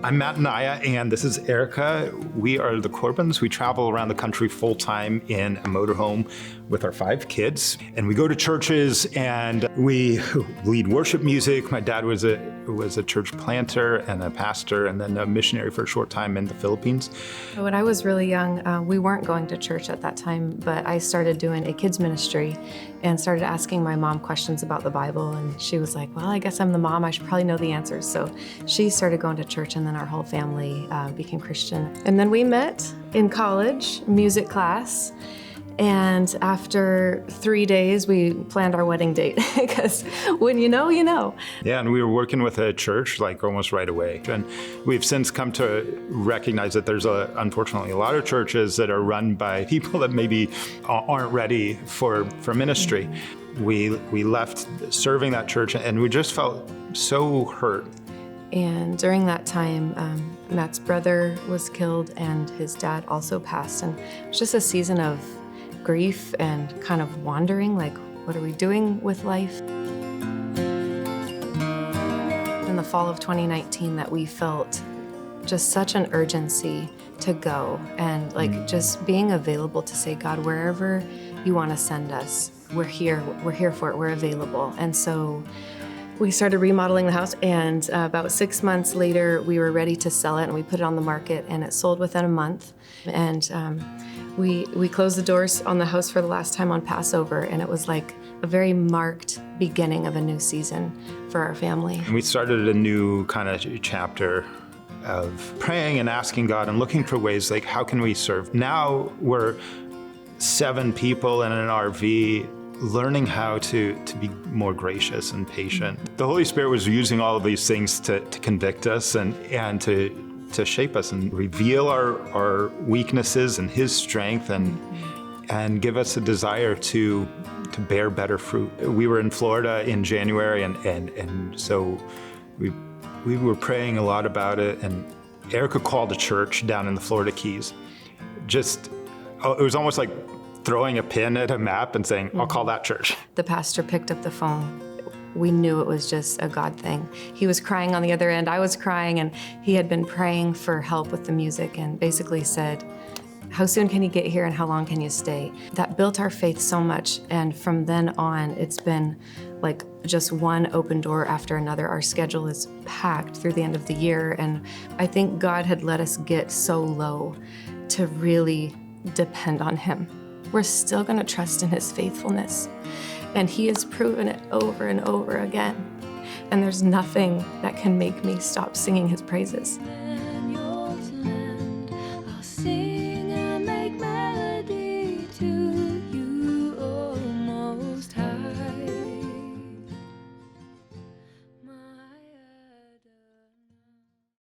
I'm Mattaniah, and this is Ericka. We are the Corbins. We travel around the country full-time in a motorhome with our 5 kids. And we go to churches and we lead worship music. My dad was a church planter and a pastor and then a missionary for a short time in the Philippines. When I was really young, we weren't going to church at that time, but I started doing a kids ministry and started asking my mom questions about the Bible. And she was like, well, I guess I'm the mom. I should probably know the answers. So she started going to church, and then our whole family became Christian. And then we met in college, music class. And after 3 days, we planned our wedding date because when you know, you know. Yeah, and we were working with a church like almost right away. And we've since come to recognize that there's unfortunately a lot of churches that are run by people that maybe aren't ready for ministry. We left serving that church and we just felt so hurt. And during that time, Matt's brother was killed and his dad also passed. And it was just a season of grief and kind of wandering, like, what are we doing with life? In the fall of 2019 that we felt just such an urgency to go and just being available to say, God, wherever you want to send us, we're here for it, we're available. And so we started remodeling the house, and about 6 months later, we were ready to sell it, and we put it on the market, and it sold within a month. And we closed the doors on the house for the last time on Passover, and it was like a very marked beginning of a new season for our family. And we started a new kind of chapter of praying and asking God and looking for ways like, how can we serve? Now we're 7 people in an RV, learning how to be more gracious and patient. The Holy Spirit was using all of these things to convict us and to shape us and reveal our weaknesses and His strength and give us a desire to bear better fruit. We were in Florida in January and so we were praying a lot about it, and Ericka called a church down in the Florida Keys. It was almost like throwing a pin at a map and saying, I'll call that church. The pastor picked up the phone. We knew it was just a God thing. He was crying on the other end, I was crying, and he had been praying for help with the music and basically said, how soon can you get here and how long can you stay? That built our faith so much, and from then on, it's been like just one open door after another. Our schedule is packed through the end of the year, and I think God had let us get so low to really depend on Him. We're still gonna trust in His faithfulness. And He has proven it over and over again. And there's nothing that can make me stop singing His praises.